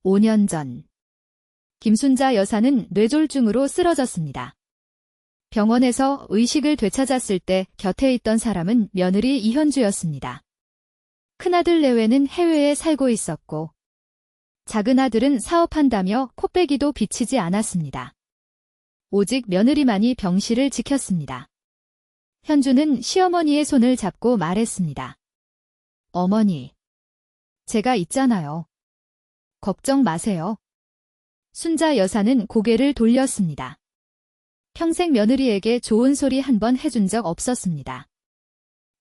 5년 전, 김순자 여사는 뇌졸중으로 쓰러졌습니다. 병원에서 의식을 되찾았을 때 곁에 있던 사람은 며느리 이현주였습니다. 큰아들 내외는 해외에 살고 있었고 작은 아들은 사업한다며 코빼기도 비치지 않았습니다. 오직 며느리만이 병실을 지켰습니다. 현주는 시어머니의 손을 잡고 말했습니다. 어머니, 제가 있잖아요. 걱정 마세요. 순자 여사는 고개를 돌렸습니다. 평생 며느리에게 좋은 소리 한 번 해준 적 없었습니다.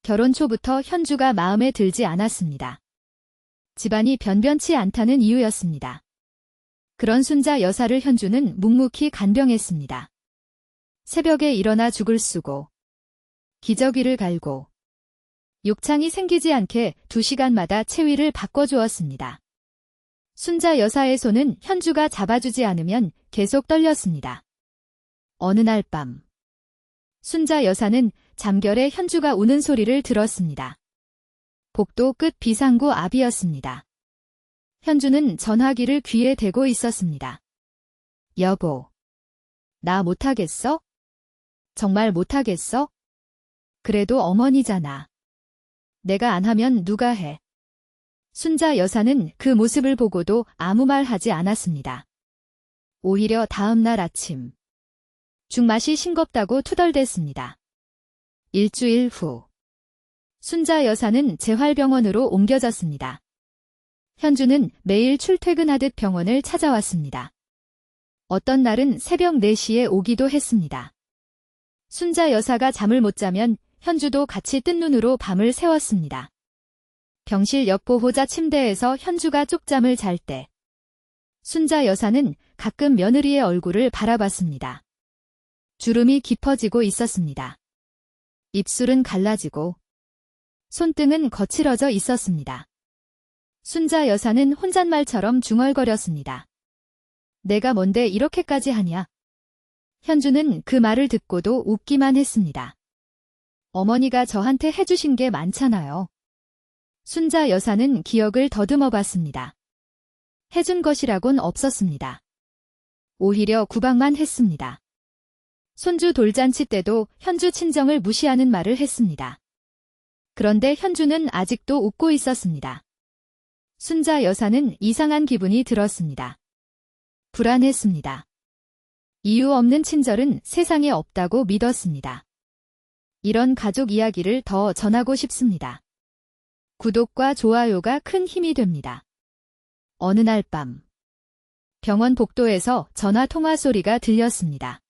결혼 초부터 현주가 마음에 들지 않았습니다. 집안이 변변치 않다는 이유였습니다. 그런 순자 여사를 현주는 묵묵히 간병했습니다. 새벽에 일어나 죽을 쓰고 기저귀를 갈고 욕창이 생기지 않게 2시간마다 체위를 바꿔주었습니다. 순자 여사의 손은 현주가 잡아주지 않으면 계속 떨렸습니다. 어느 날 밤, 순자 여사는 잠결에 현주가 우는 소리를 들었습니다. 복도 끝 비상구 앞이었습니다. 현주는 전화기를 귀에 대고 있었습니다. 여보, 나 못하겠어? 정말 못하겠어? 그래도 어머니잖아. 내가 안 하면 누가 해? 순자 여사는 그 모습을 보고도 아무 말 하지 않았습니다. 오히려 다음 날 아침, 죽맛이 싱겁다고 투덜댔습니다. 일주일 후, 순자 여사는 재활병원으로 옮겨졌습니다. 현주는 매일 출퇴근하듯 병원을 찾아왔습니다. 어떤 날은 새벽 4시에 오기도 했습니다. 순자 여사가 잠을 못 자면 현주도 같이 뜬 눈으로 밤을 새웠습니다. 병실 옆 보호자 침대에서 현주가 쪽잠을 잘 때 순자 여사는 가끔 며느리의 얼굴을 바라봤습니다. 주름이 깊어지고 있었습니다. 입술은 갈라지고 손등은 거칠어져 있었습니다. 순자 여사는 혼잣말처럼 중얼거렸습니다. 내가 뭔데 이렇게까지 하냐? 현주는 그 말을 듣고도 웃기만 했습니다. 어머니가 저한테 해주신 게 많잖아요. 순자 여사는 기억을 더듬어 봤습니다. 해준 것이라곤 없었습니다. 오히려 구박만 했습니다. 손주 돌잔치 때도 현주 친정을 무시하는 말을 했습니다. 그런데 현주는 아직도 웃고 있었습니다. 순자 여사는 이상한 기분이 들었습니다. 불안했습니다. 이유 없는 친절은 세상에 없다고 믿었습니다. 이런 가족 이야기를 더 전하고 싶습니다. 구독과 좋아요가 큰 힘이 됩니다. 어느 날 밤, 병원 복도에서 전화 통화 소리가 들렸습니다.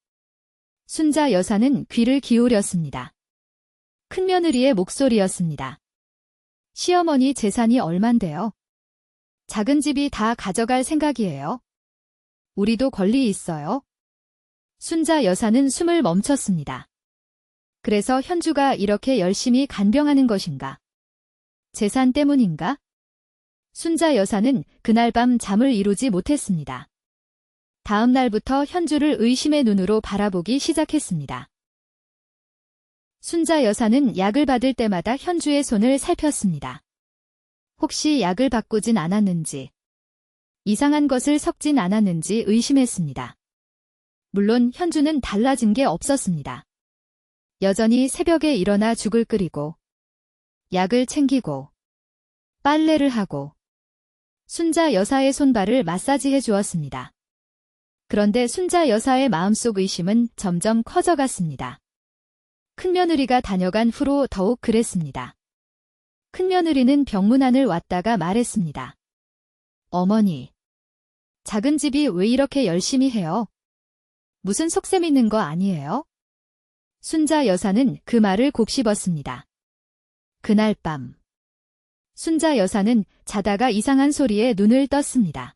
순자 여사는 귀를 기울였습니다. 큰며느리의 목소리였습니다. 시어머니 재산이 얼만데요? 작은 집이 다 가져갈 생각이에요? 우리도 권리 있어요? 순자 여사는 숨을 멈췄습니다. 그래서 현주가 이렇게 열심히 간병하는 것인가? 재산 때문인가? 순자 여사는 그날 밤 잠을 이루지 못했습니다. 다음 날부터 현주를 의심의 눈으로 바라보기 시작했습니다. 순자 여사는 약을 받을 때마다 현주의 손을 살폈습니다. 혹시 약을 바꾸진 않았는지, 이상한 것을 섞진 않았는지 의심했습니다. 물론 현주는 달라진 게 없었습니다. 여전히 새벽에 일어나 죽을 끓이고, 약을 챙기고, 빨래를 하고, 순자 여사의 손발을 마사지해 주었습니다. 그런데 순자 여사의 마음속 의심은 점점 커져갔습니다. 큰며느리가 다녀간 후로 더욱 그랬습니다. 큰며느리는 병문안을 왔다가 말했습니다. 어머니, 작은 집이 왜 이렇게 열심히 해요? 무슨 속셈 있는 거 아니에요? 순자 여사는 그 말을 곱씹었습니다. 그날 밤, 순자 여사는 자다가 이상한 소리에 눈을 떴습니다.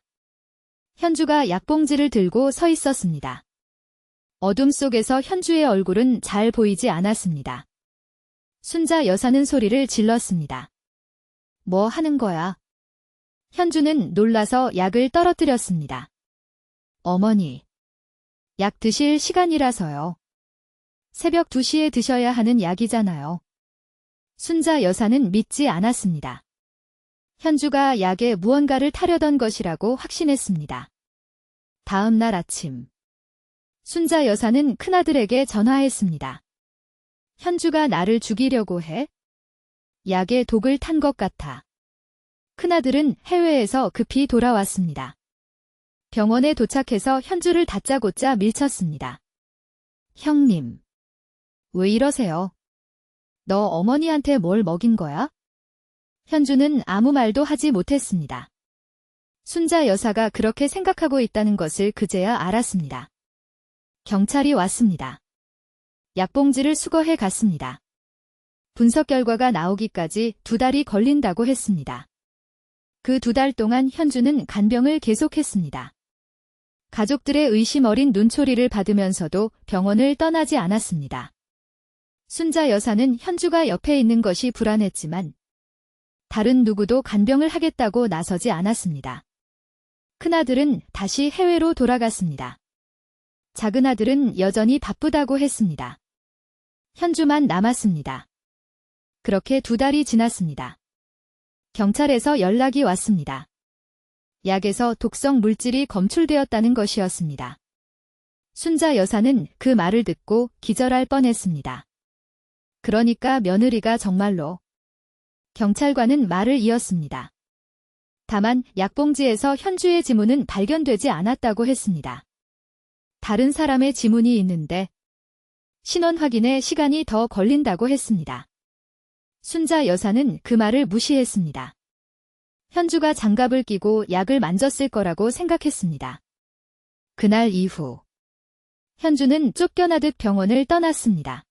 현주가 약봉지를 들고 서 있었습니다. 어둠 속에서 현주의 얼굴은 잘 보이지 않았습니다. 순자 여사는 소리를 질렀습니다. 뭐 하는 거야? 현주는 놀라서 약을 떨어뜨렸습니다. 어머니, 약 드실 시간이라서요. 새벽 2시에 드셔야 하는 약이잖아요. 순자 여사는 믿지 않았습니다. 현주가 약에 무언가를 타려던 것이라고 확신했습니다. 다음 날 아침, 순자 여사는 큰아들에게 전화했습니다. 현주가 나를 죽이려고 해? 약에 독을 탄 것 같아. 큰아들은 해외에서 급히 돌아왔습니다. 병원에 도착해서 현주를 다짜고짜 밀쳤습니다. 형님, 왜 이러세요? 너 어머니한테 뭘 먹인 거야? 현주는 아무 말도 하지 못했습니다. 순자 여사가 그렇게 생각하고 있다는 것을 그제야 알았습니다. 경찰이 왔습니다. 약봉지를 수거해 갔습니다. 분석 결과가 나오기까지 2달이 걸린다고 했습니다. 그 2달 동안 현주는 간병을 계속했습니다. 가족들의 의심 어린 눈초리를 받으면서도 병원을 떠나지 않았습니다. 순자 여사는 현주가 옆에 있는 것이 불안했지만 다른 누구도 간병을 하겠다고 나서지 않았습니다. 큰아들은 다시 해외로 돌아갔습니다. 작은아들은 여전히 바쁘다고 했습니다. 현주만 남았습니다. 그렇게 2달이 지났습니다. 경찰에서 연락이 왔습니다. 약에서 독성 물질이 검출되었다는 것이었습니다. 순자 여사는 그 말을 듣고 기절할 뻔했습니다. 그러니까 며느리가 정말로. 경찰관은 말을 이었습니다. 다만 약봉지에서 현주의 지문은 발견되지 않았다고 했습니다. 다른 사람의 지문이 있는데 신원 확인에 시간이 더 걸린다고 했습니다. 순자 여사는 그 말을 무시했습니다. 현주가 장갑을 끼고 약을 만졌을 거라고 생각했습니다. 그날 이후 현주는 쫓겨나듯 병원을 떠났습니다.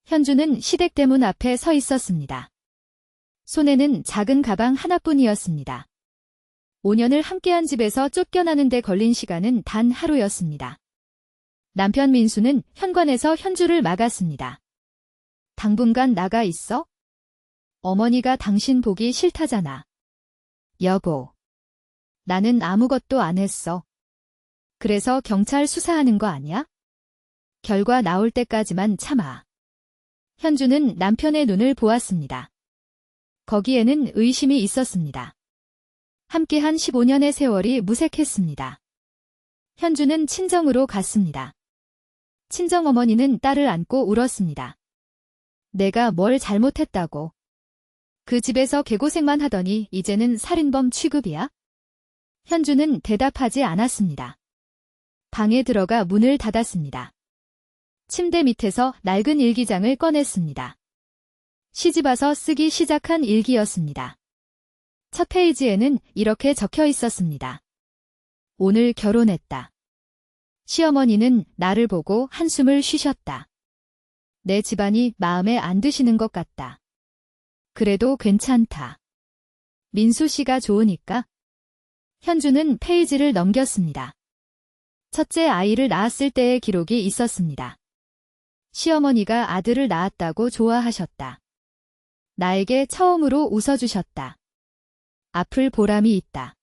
현주는 시댁대문 앞에 서 있었습니다. 손에는 작은 가방 하나뿐이었습니다. 5년을 함께한 집에서 쫓겨나는 데 걸린 시간은 단 하루였습니다. 남편 민수는 현관에서 현주를 막았습니다. 당분간 나가 있어? 어머니가 당신 보기 싫다잖아. 여보, 나는 아무것도 안 했어. 그래서 경찰 수사하는 거 아니야? 결과 나올 때까지만 참아. 현주는 남편의 눈을 보았습니다. 거기에는 의심이 있었습니다. 함께한 15년의 세월이 무색했습니다. 현주는 친정으로 갔습니다. 친정어머니는 딸을 안고 울었습니다. 내가 뭘 잘못했다고. 그 집에서 개고생만 하더니 이제는 살인범 취급이야? 현주는 대답하지 않았습니다. 방에 들어가 문을 닫았습니다. 침대 밑에서 낡은 일기장을 꺼냈습니다. 시집와서 쓰기 시작한 일기였습니다. 첫 페이지에는 이렇게 적혀 있었습니다. 오늘 결혼했다. 시어머니는 나를 보고 한숨을 쉬셨다. 내 집안이 마음에 안 드시는 것 같다. 그래도 괜찮다. 민수 씨가 좋으니까. 현주는 페이지를 넘겼습니다. 첫째 아이를 낳았을 때의 기록이 있었습니다. 시어머니가 아들을 낳았다고 좋아하셨다. 나에게 처음으로 웃어주셨다. 앞을 보람이 있다.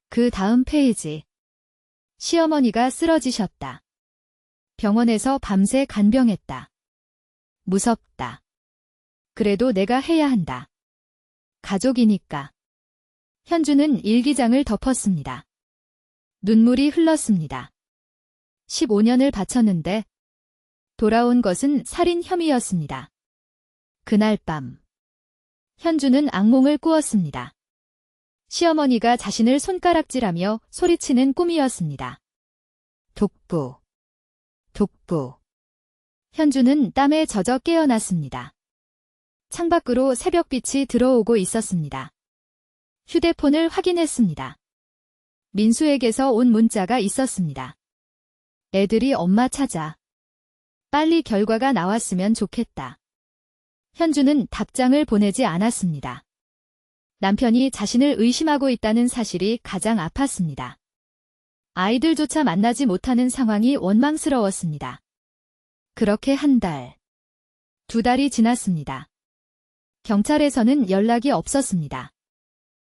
그 다음 페이지. 시어머니가 쓰러지셨다. 병원에서 밤새 간병했다. 무섭다. 그래도 내가 해야 한다. 가족이니까. 현주는 일기장을 덮었습니다. 눈물이 흘렀습니다. 15년을 바쳤는데 돌아온 것은 살인 혐의였습니다. 그날 밤 현주는 악몽을 꾸었습니다. 시어머니가 자신을 손가락질하며 소리치는 꿈이었습니다. 독부, 독부. 현주는 땀에 젖어 깨어났습니다. 창밖으로 새벽빛이 들어오고 있었습니다. 휴대폰을 확인했습니다. 민수에게서 온 문자가 있었습니다. 애들이 엄마 찾아. 빨리 결과가 나왔으면 좋겠다. 현주는 답장을 보내지 않았습니다. 남편이 자신을 의심하고 있다는 사실이 가장 아팠습니다. 아이들조차 만나지 못하는 상황이 원망스러웠습니다. 그렇게 한 달, 2달이 지났습니다. 경찰에서는 연락이 없었습니다.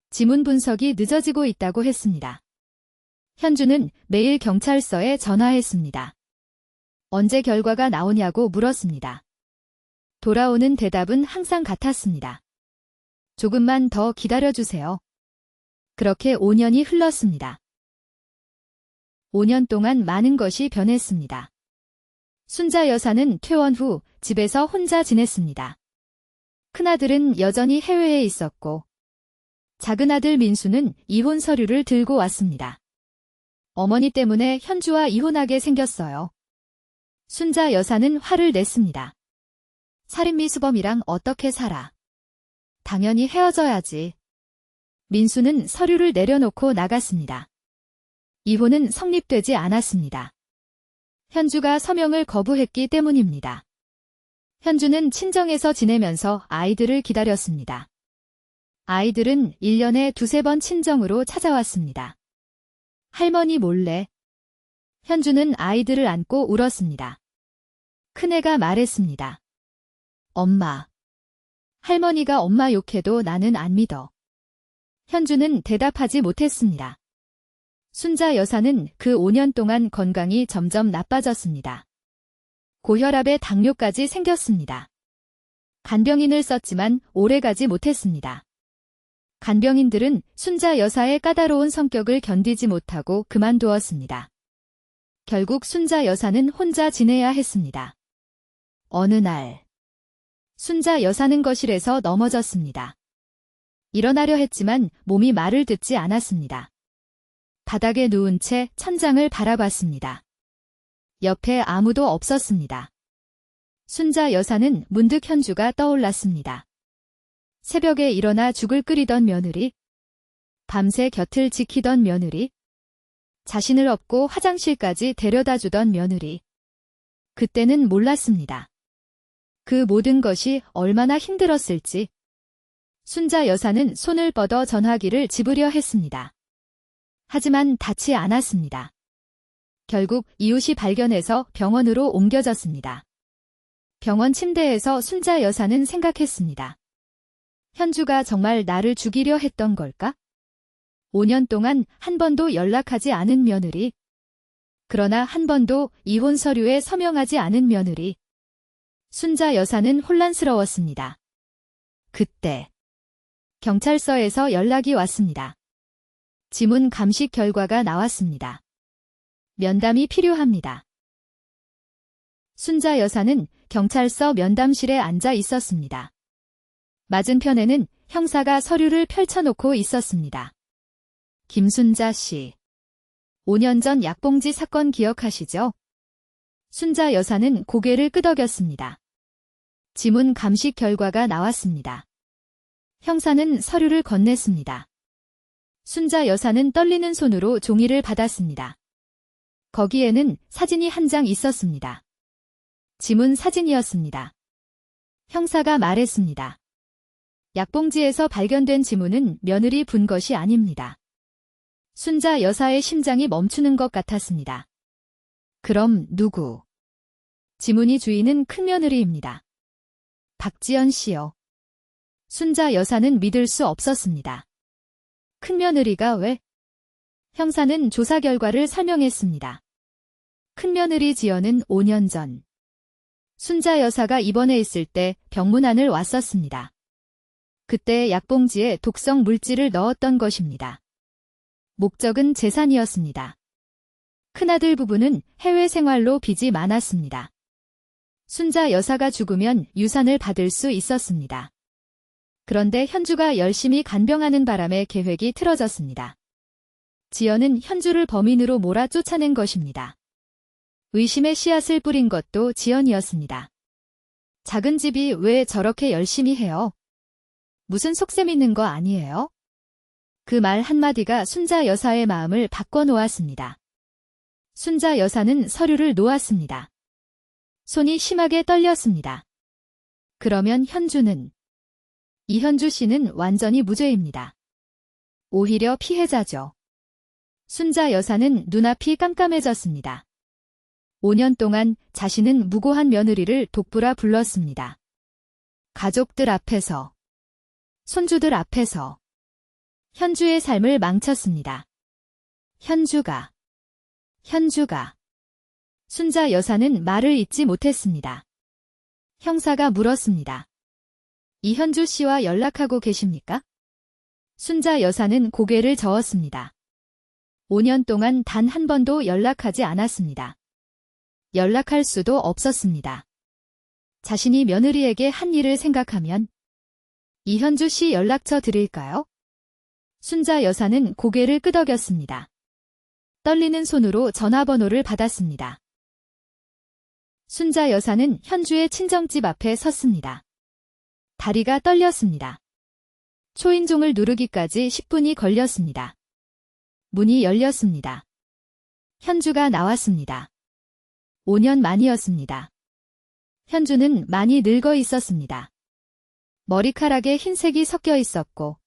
지문 분석이 늦어지고 있다고 했습니다. 현주는 매일 경찰서에 전화했습니다. 언제 결과가 나오냐고 물었습니다. 돌아오는 대답은 항상 같았습니다. 조금만 더 기다려주세요. 그렇게 5년이 흘렀습니다. 5년 동안 많은 것이 변했습니다. 순자 여사는 퇴원 후 집에서 혼자 지냈습니다. 큰아들은 여전히 해외에 있었고 작은아들 민수는 이혼 서류를 들고 왔습니다. 어머니 때문에 현주와 이혼하게 생겼어요. 순자 여사는 화를 냈습니다. 살인미수범이랑 어떻게 살아? 당연히 헤어져야지. 민수는 서류를 내려놓고 나갔습니다. 이혼은 성립되지 않았습니다. 현주가 서명을 거부했기 때문입니다. 현주는 친정에서 지내면서 아이들을 기다렸습니다. 아이들은 1년에 두세 번 친정으로 찾아왔습니다. 할머니 몰래. 현주는 아이들을 안고 울었습니다. 큰애가 말했습니다. 엄마. 할머니가 엄마 욕해도 나는 안 믿어. 현주는 대답하지 못했습니다. 순자 여사는 그 5년 동안 건강이 점점 나빠졌습니다. 고혈압에 당뇨까지 생겼습니다. 간병인을 썼지만 오래가지 못했습니다. 간병인들은 순자 여사의 까다로운 성격을 견디지 못하고 그만두었습니다. 결국 순자 여사는 혼자 지내야 했습니다. 어느 날 순자 여사는 거실에서 넘어졌습니다. 일어나려 했지만 몸이 말을 듣지 않았습니다. 바닥에 누운 채 천장을 바라봤습니다. 옆에 아무도 없었습니다. 순자 여사는 문득 현주가 떠올랐습니다. 새벽에 일어나 죽을 끓이던 며느리, 밤새 곁을 지키던 며느리, 자신을 업고 화장실까지 데려다주던 며느리. 그때는 몰랐습니다. 그 모든 것이 얼마나 힘들었을지. 순자 여사는 손을 뻗어 전화기를 집으려 했습니다. 하지만 닿지 않았습니다. 결국 이웃이 발견해서 병원으로 옮겨졌습니다. 병원 침대에서 순자 여사는 생각했습니다. 현주가 정말 나를 죽이려 했던 걸까? 5년 동안 한 번도 연락하지 않은 며느리. 그러나 한 번도 이혼 서류에 서명하지 않은 며느리. 순자 여사는 혼란스러웠습니다. 그때 경찰서에서 연락이 왔습니다. 지문 감식 결과가 나왔습니다. 면담이 필요합니다. 순자 여사는 경찰서 면담실에 앉아 있었습니다. 맞은편에는 형사가 서류를 펼쳐놓고 있었습니다. 김순자 씨. 5년 전 약봉지 사건 기억하시죠? 순자 여사는 고개를 끄덕였습니다. 지문 감식 결과가 나왔습니다. 형사는 서류를 건넸습니다. 순자 여사는 떨리는 손으로 종이를 받았습니다. 거기에는 사진이 한 장 있었습니다. 지문 사진이었습니다. 형사가 말했습니다. 약봉지에서 발견된 지문은 며느리 분 것이 아닙니다. 순자 여사의 심장이 멈추는 것 같았습니다. 그럼 누구? 지문이 주인은 큰며느리입니다. 박지연 씨요. 순자 여사는 믿을 수 없었습니다. 큰며느리가 왜? 형사는 조사 결과를 설명했습니다. 큰며느리 지연은 5년 전 순자 여사가 입원해 있을 때 병문안을 왔었습니다. 그때 약봉지에 독성 물질을 넣었던 것입니다. 목적은 재산이었습니다. 큰아들 부부는 해외 생활로 빚이 많았습니다. 순자 여사가 죽으면 유산을 받을 수 있었습니다. 그런데 현주가 열심히 간병하는 바람에 계획이 틀어졌습니다. 지연은 현주를 범인으로 몰아 쫓아낸 것입니다. 의심의 씨앗을 뿌린 것도 지연이었습니다. 작은 집이 왜 저렇게 열심히 해요? 무슨 속셈 있는 거 아니에요? 그 말 한마디가 순자 여사의 마음을 바꿔놓았습니다. 순자 여사는 서류를 놓았습니다. 손이 심하게 떨렸습니다. 그러면 현주는? 이현주 씨는 완전히 무죄입니다. 오히려 피해자죠. 순자 여사는 눈앞이 깜깜해졌습니다. 5년 동안 자신은 무고한 며느리를 독불아 불렀습니다. 가족들 앞에서, 손주들 앞에서 현주의 삶을 망쳤습니다. 현주가. 순자 여사는 말을 잇지 못했습니다. 형사가 물었습니다. 이현주 씨와 연락하고 계십니까? 순자 여사는 고개를 저었습니다. 5년 동안 단 한 번도 연락하지 않았습니다. 연락할 수도 없었습니다. 자신이 며느리에게 한 일을 생각하면 이현주 씨 연락처 드릴까요? 순자 여사는 고개를 끄덕였습니다. 떨리는 손으로 전화번호를 받았습니다. 순자 여사는 현주의 친정집 앞에 섰습니다. 다리가 떨렸습니다. 초인종을 누르기까지 10분이 걸렸습니다. 문이 열렸습니다. 현주가 나왔습니다. 5년 만이었습니다. 현주는 많이 늙어 있었습니다. 머리카락에 흰색이 섞여 있었고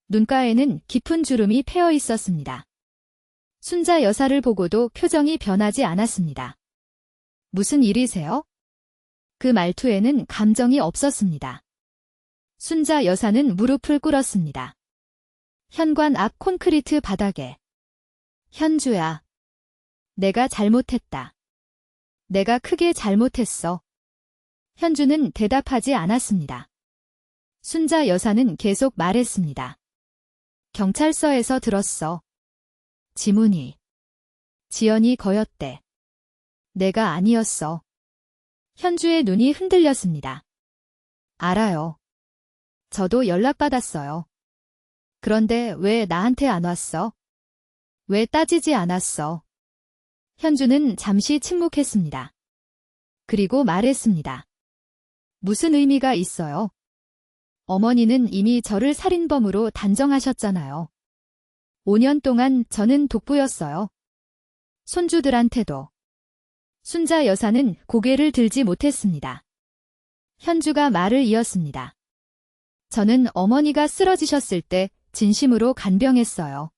눈가에는 깊은 주름이 패여 있었습니다. 순자 여사를 보고도 표정이 변하지 않았습니다. 무슨 일이세요? 그 말투에는 감정이 없었습니다. 순자 여사는 무릎을 꿇었습니다. 현관 앞 콘크리트 바닥에. 현주야. 내가 잘못했다. 내가 크게 잘못했어. 현주는 대답하지 않았습니다. 순자 여사는 계속 말했습니다. 경찰서에서 들었어. 지문이. 지연이 거였대. 내가 아니었어. 현주의 눈이 흔들렸습니다. 알아요. 저도 연락받았어요. 그런데 왜 나한테 안 왔어? 왜 따지지 않았어? 현주는 잠시 침묵했습니다. 그리고 말했습니다. 무슨 의미가 있어요? 어머니는 이미 저를 살인범으로 단정하셨잖아요. 5년 동안 저는 독부였어요. 손주들한테도. 순자 여사는 고개를 들지 못했습니다. 현주가 말을 이었습니다. 저는 어머니가 쓰러지셨을 때 진심으로 간병했어요.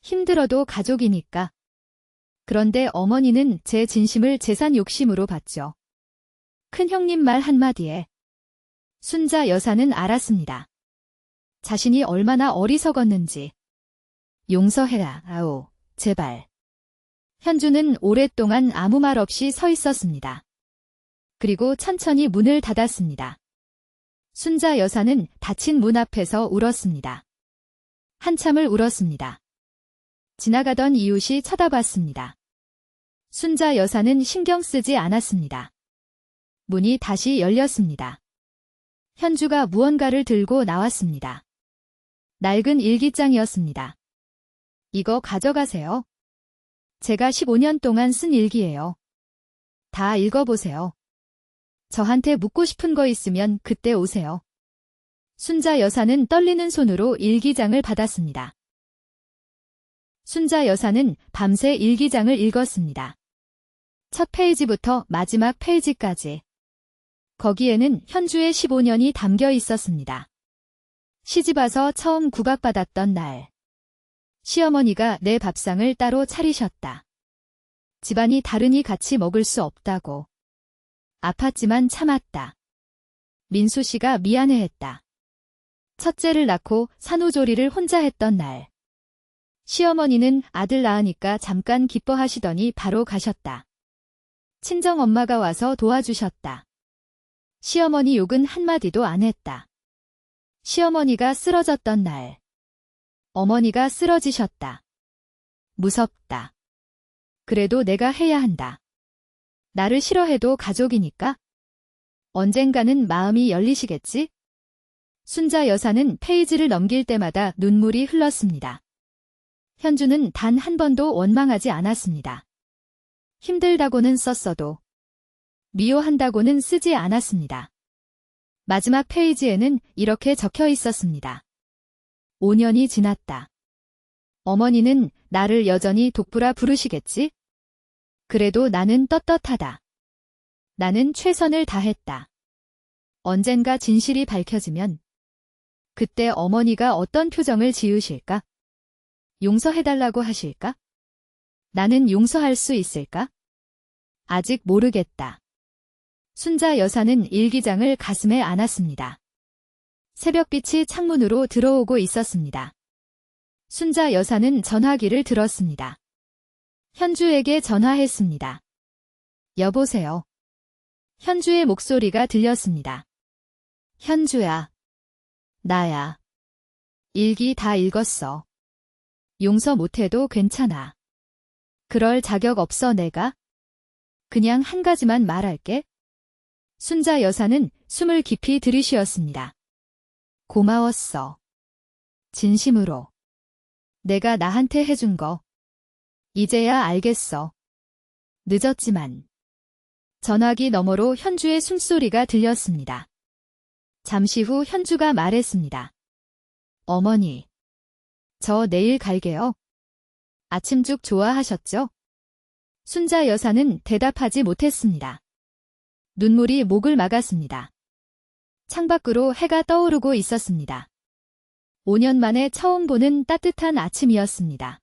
힘들어도 가족이니까. 그런데 어머니는 제 진심을 재산 욕심으로 봤죠. 큰형님 말 한마디에 순자 여사는 알았습니다. 자신이 얼마나 어리석었는지. 용서해라, 아오, 제발. 현주는 오랫동안 아무 말 없이 서 있었습니다. 그리고 천천히 문을 닫았습니다. 순자 여사는 닫힌 문 앞에서 울었습니다. 한참을 울었습니다. 지나가던 이웃이 쳐다봤습니다. 순자 여사는 신경 쓰지 않았습니다. 문이 다시 열렸습니다. 현주가 무언가를 들고 나왔습니다. 낡은 일기장이었습니다. 이거 가져가세요. 제가 15년 동안 쓴 일기예요. 다 읽어보세요. 저한테 묻고 싶은 거 있으면 그때 오세요. 순자 여사는 떨리는 손으로 일기장을 받았습니다. 순자 여사는 밤새 일기장을 읽었습니다. 첫 페이지부터 마지막 페이지까지. 거기에는 현주의 15년이 담겨 있었습니다. 시집와서 처음 구박받았던 날. 시어머니가 내 밥상을 따로 차리셨다. 집안이 다르니 같이 먹을 수 없다고. 아팠지만 참았다. 민수 씨가 미안해했다. 첫째를 낳고 산후조리를 혼자 했던 날. 시어머니는 아들 낳으니까 잠깐 기뻐하시더니 바로 가셨다. 친정엄마가 와서 도와주셨다. 시어머니 욕은 한마디도 안 했다. 시어머니가 쓰러졌던 날. 어머니가 쓰러지셨다. 무섭다. 그래도 내가 해야 한다. 나를 싫어해도 가족이니까. 언젠가는 마음이 열리시겠지? 순자 여사는 페이지를 넘길 때마다 눈물이 흘렀습니다. 현주는 단 한 번도 원망하지 않았습니다. 힘들다고는 썼어도 미워한다고는 쓰지 않았습니다. 마지막 페이지에는 이렇게 적혀 있었습니다. 5년이 지났다. 어머니는 나를 여전히 독부라 부르시겠지? 그래도 나는 떳떳하다. 나는 최선을 다했다. 언젠가 진실이 밝혀지면 그때 어머니가 어떤 표정을 지으실까? 용서해달라고 하실까? 나는 용서할 수 있을까? 아직 모르겠다. 순자 여사는 일기장을 가슴에 안았습니다. 새벽빛이 창문으로 들어오고 있었습니다. 순자 여사는 전화기를 들었습니다. 현주에게 전화했습니다. 여보세요. 현주의 목소리가 들렸습니다. 현주야. 나야. 일기 다 읽었어. 용서 못해도 괜찮아. 그럴 자격 없어 내가? 그냥 한 가지만 말할게. 순자 여사는 숨을 깊이 들이쉬었습니다. 고마웠어. 진심으로. 내가 나한테 해준 거. 이제야 알겠어. 늦었지만. 전화기 너머로 현주의 숨소리가 들렸습니다. 잠시 후 현주가 말했습니다. 어머니. 저 내일 갈게요. 아침죽 좋아하셨죠? 순자 여사는 대답하지 못했습니다. 눈물이 목을 막았습니다. 창밖으로 해가 떠오르고 있었습니다. 5년 만에 처음 보는 따뜻한 아침이었습니다.